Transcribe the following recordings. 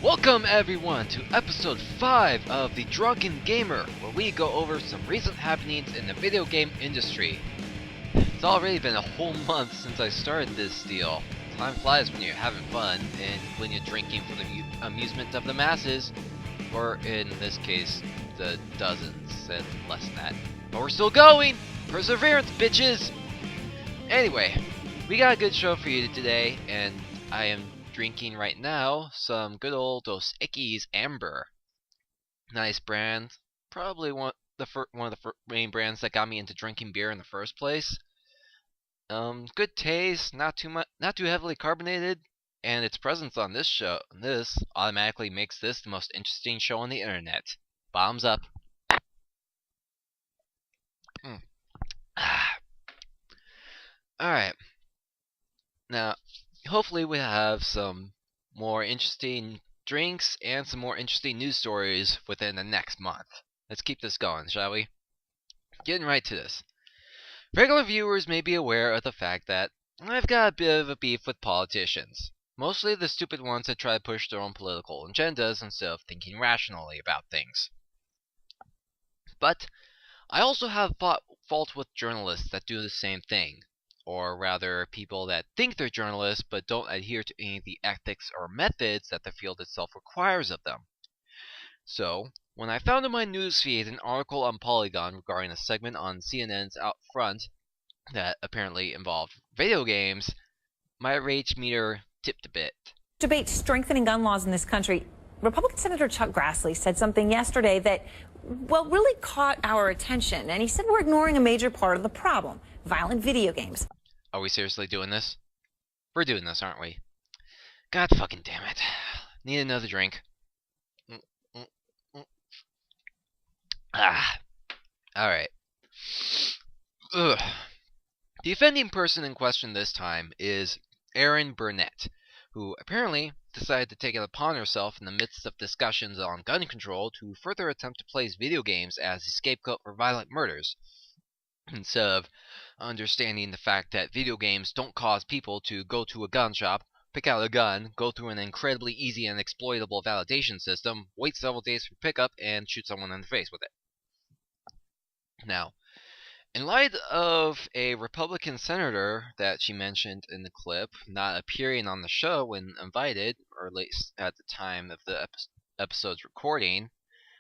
Welcome everyone to episode 5 of the Drunken Gamer, where we go over some recent happenings in the video game industry. It's already been a whole month since I started this deal. Time flies when you're having fun, and when you're drinking for the amusement of the masses, or in this case, the dozens and less than that. But we're still going! Perseverance, bitches! Anyway, we got a good show for you today, and I am drinking right now some good old Dos Equis Amber. Nice brand. Probably one of the main brands that got me into drinking beer in the first place. Good taste, not too heavily carbonated, and its presence on this automatically makes this the most interesting show on the internet. Bombs up. Alright. Now, hopefully we have some more interesting drinks and some more interesting news stories within the next month. Let's keep this going, shall we? Getting right to this. Regular viewers may be aware of the fact that I've got a bit of a beef with politicians. Mostly the stupid ones that try to push their own political agendas instead of thinking rationally about things. But I also have fault with journalists that do the same thing. Or rather, people that think they're journalists but don't adhere to any of the ethics or methods that the field itself requires of them. So, when I found in my newsfeed an article on Polygon regarding a segment on CNN's Out Front that apparently involved video games, my rage meter tipped a bit. Debate strengthening gun laws in this country. Republican Senator Chuck Grassley said something yesterday that, really caught our attention. And he said we're ignoring a major part of the problem. Violent video games. Are we seriously doing this? We're doing this, aren't we? God fucking damn it. Need another drink. Alright. The offending person in question this time is Erin Burnett, who apparently decided to take it upon herself in the midst of discussions on gun control to further attempt to place video games as a scapegoat for violent murders, instead of understanding the fact that video games don't cause people to go to a gun shop, pick out a gun, go through an incredibly easy and exploitable validation system, wait several days for pickup, and shoot someone in the face with it. Now, in light of a Republican senator that she mentioned in the clip not appearing on the show when invited, or at least at the time of the episode's recording,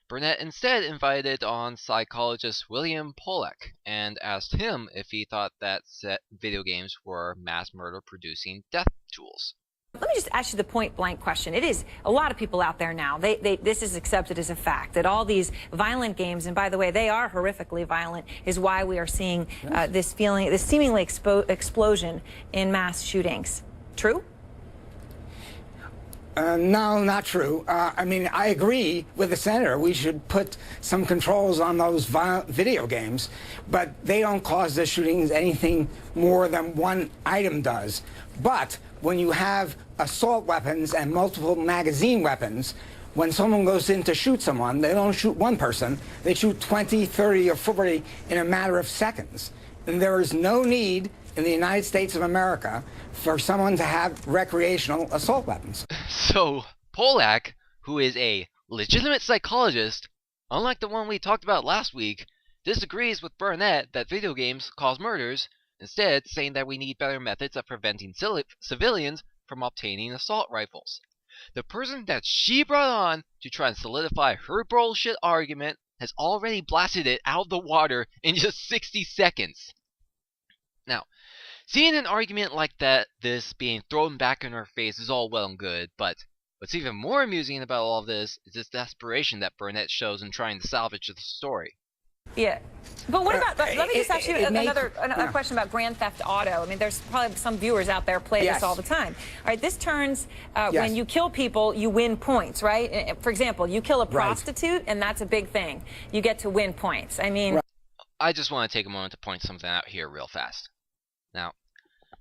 Burnett instead invited on psychologist William Pollack and asked him if he thought that video games were mass murder producing death tools. Let me just ask you the point-blank question. It is a lot of people out there now. This is accepted as a fact that all these violent games, and by the way, they are horrifically violent, is why we are seeing this seemingly explosion in mass shootings. True? No, not true. I agree with the senator. We should put some controls on those video games, but they don't cause the shootings anything more than one item does. But when you have assault weapons and multiple magazine weapons, when someone goes in to shoot someone, they don't shoot one person. They shoot 20, 30, or 40 in a matter of seconds. And there is no need in the United States of America for someone to have recreational assault weapons. So, Pollack, who is a legitimate psychologist, unlike the one we talked about last week, disagrees with Burnett that video games cause murders, instead saying that we need better methods of preventing civilians from obtaining assault rifles. The person that she brought on to try and solidify her bullshit argument has already blasted it out of the water in just 60 seconds. Now, seeing an argument like this being thrown back in her face is all well and good, but what's even more amusing about all of this is this desperation that Burnett shows in trying to salvage the story. Yeah. But what about, let me just ask you another question about Grand Theft Auto. I mean, there's probably some viewers out there play this all the time. All right, this turns, when you kill people, you win points, right? For example, you kill a prostitute, and that's a big thing. You get to win points. I mean... I just want to take a moment to point something out here real fast. Now,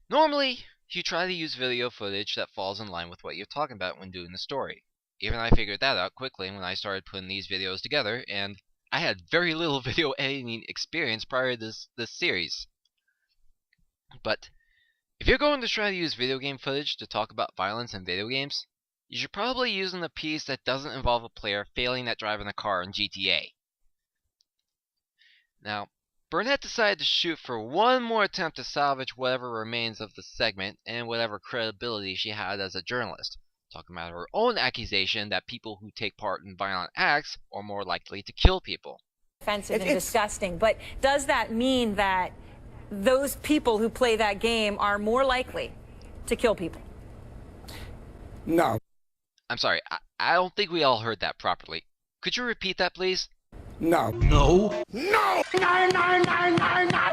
normally, you try to use video footage that falls in line with what you're talking about when doing the story. Even I figured that out quickly when I started putting these videos together, and I had very little video editing experience prior to this series. But if you're going to try to use video game footage to talk about violence in video games, you should probably use in a piece that doesn't involve a player failing at driving a car in GTA. Now, Burnett decided to shoot for one more attempt to salvage whatever remains of the segment and whatever credibility she had as a journalist, talking about her own accusation that people who take part in violent acts are more likely to kill people. Offensive and disgusting, but does that mean that those people who play that game are more likely to kill people? No. I'm sorry, I don't think we all heard that properly. Could you repeat that, please? No. No. No! No! No! No! No! No!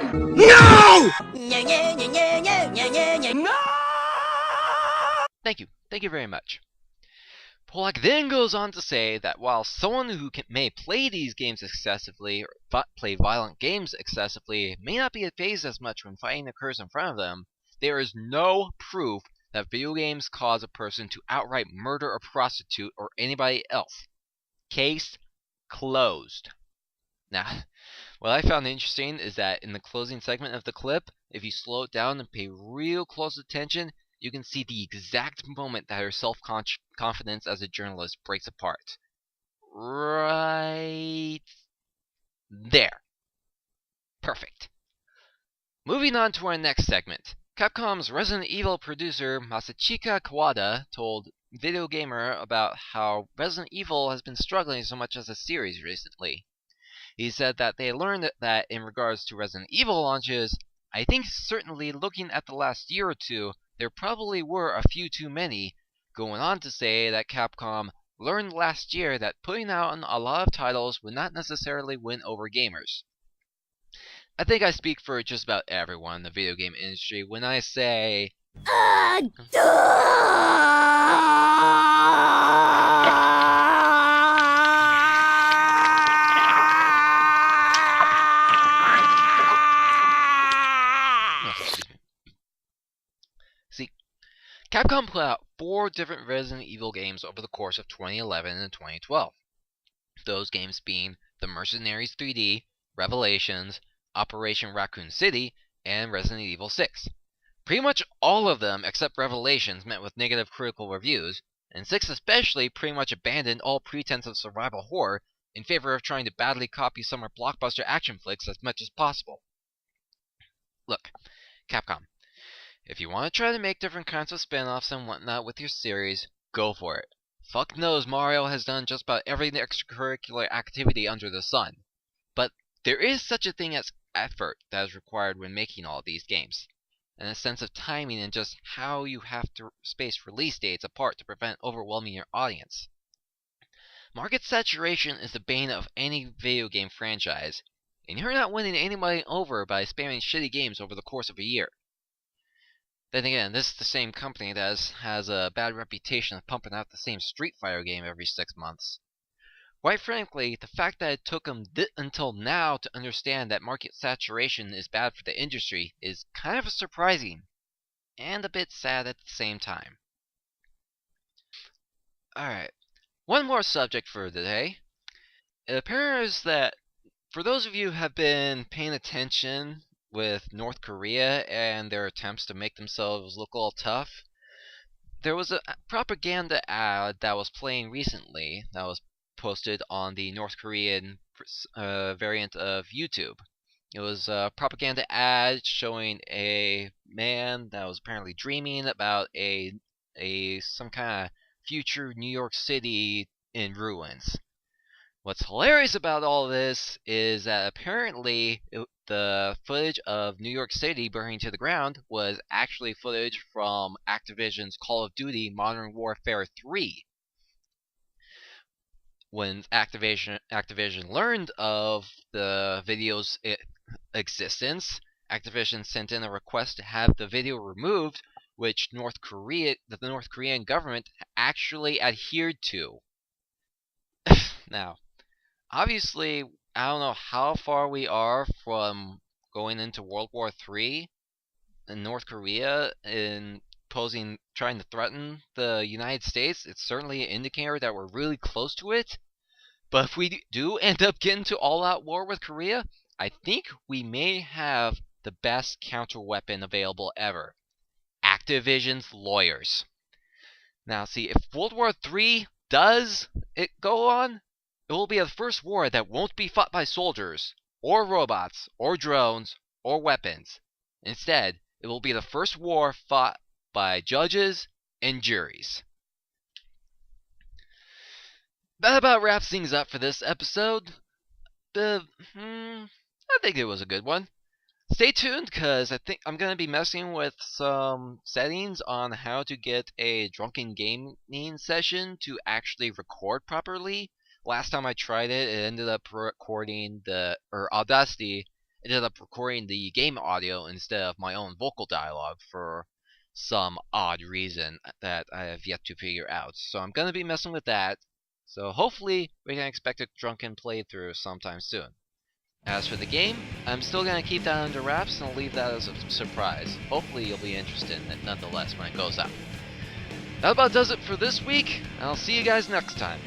No! No! Thank you. Thank you very much. Polak then goes on to say that while someone who may play these games excessively or play violent games excessively may not be fazed as much when fighting occurs in front of them, there is no proof that video games cause a person to outright murder a prostitute or anybody else. Case closed. Now, what I found interesting is that in the closing segment of the clip, if you slow it down and pay real close attention, you can see the exact moment that her self-confidence as a journalist breaks apart. Right there. Perfect. Moving on to our next segment. Capcom's Resident Evil producer Masachika Kawada told Video Gamer about how Resident Evil has been struggling so much as a series recently. He said that they learned that in regards to Resident Evil launches, I think certainly looking at the last year or two, there probably were a few too many, going on to say that Capcom learned last year that putting out a lot of titles would not necessarily win over gamers. I think I speak for just about everyone in the video game industry when I say... See, Capcom put out 4 different Resident Evil games over the course of 2011 and 2012. Those games being The Mercenaries 3D, Revelations, Operation Raccoon City, and Resident Evil 6. Pretty much all of them, except Revelations, met with negative critical reviews, and 6 especially pretty much abandoned all pretense of survival horror in favor of trying to badly copy summer blockbuster action flicks as much as possible. Look, Capcom, if you want to try to make different kinds of spin-offs and whatnot with your series, go for it. Fuck knows Mario has done just about every extracurricular activity under the sun. But there is such a thing as effort that is required when making all these games, and a sense of timing and just how you have to space release dates apart to prevent overwhelming your audience. Market saturation is the bane of any video game franchise, and you're not winning anybody over by spamming shitty games over the course of a year. Then again, this is the same company that has a bad reputation of pumping out the same Street Fighter game every 6 months. Quite frankly, the fact that it took them until now to understand that market saturation is bad for the industry is kind of surprising, and a bit sad at the same time. Alright, one more subject for today. It appears that for those of you who have been paying attention with North Korea and their attempts to make themselves look all tough, there was a propaganda ad that was playing recently that was posted on the North Korean variant of YouTube. It was a propaganda ad showing a man that was apparently dreaming about some kind of future New York City in ruins. What's hilarious about all this is that apparently the footage of New York City burning to the ground was actually footage from Activision's Call of Duty Modern Warfare 3. When Activision learned of the video's existence, Activision sent in a request to have the video removed, which the North Korean government actually adhered to. Now, obviously, I don't know how far we are from going into World War III in North Korea and trying to threaten the United States. It's certainly an indicator that we're really close to it. But if we do end up getting to all-out war with Korea, I think we may have the best counter-weapon available ever. Activision's lawyers. Now, see, if World War III does it go on, it will be the first war that won't be fought by soldiers, or robots, or drones, or weapons. Instead, it will be the first war fought by judges and juries. That about wraps things up for this episode. I think it was a good one. Stay tuned, because I think I'm going to be messing with some settings on how to get a Drunken gaming session to actually record properly. Last time I tried it, it ended up recording Audacity ended up recording the game audio instead of my own vocal dialogue for some odd reason that I have yet to figure out. So I'm going to be messing with that. So hopefully we can expect a Drunken playthrough sometime soon. As for the game, I'm still going to keep that under wraps and I'll leave that as a surprise. Hopefully you'll be interested in it nonetheless when it goes out. That about does it for this week, and I'll see you guys next time.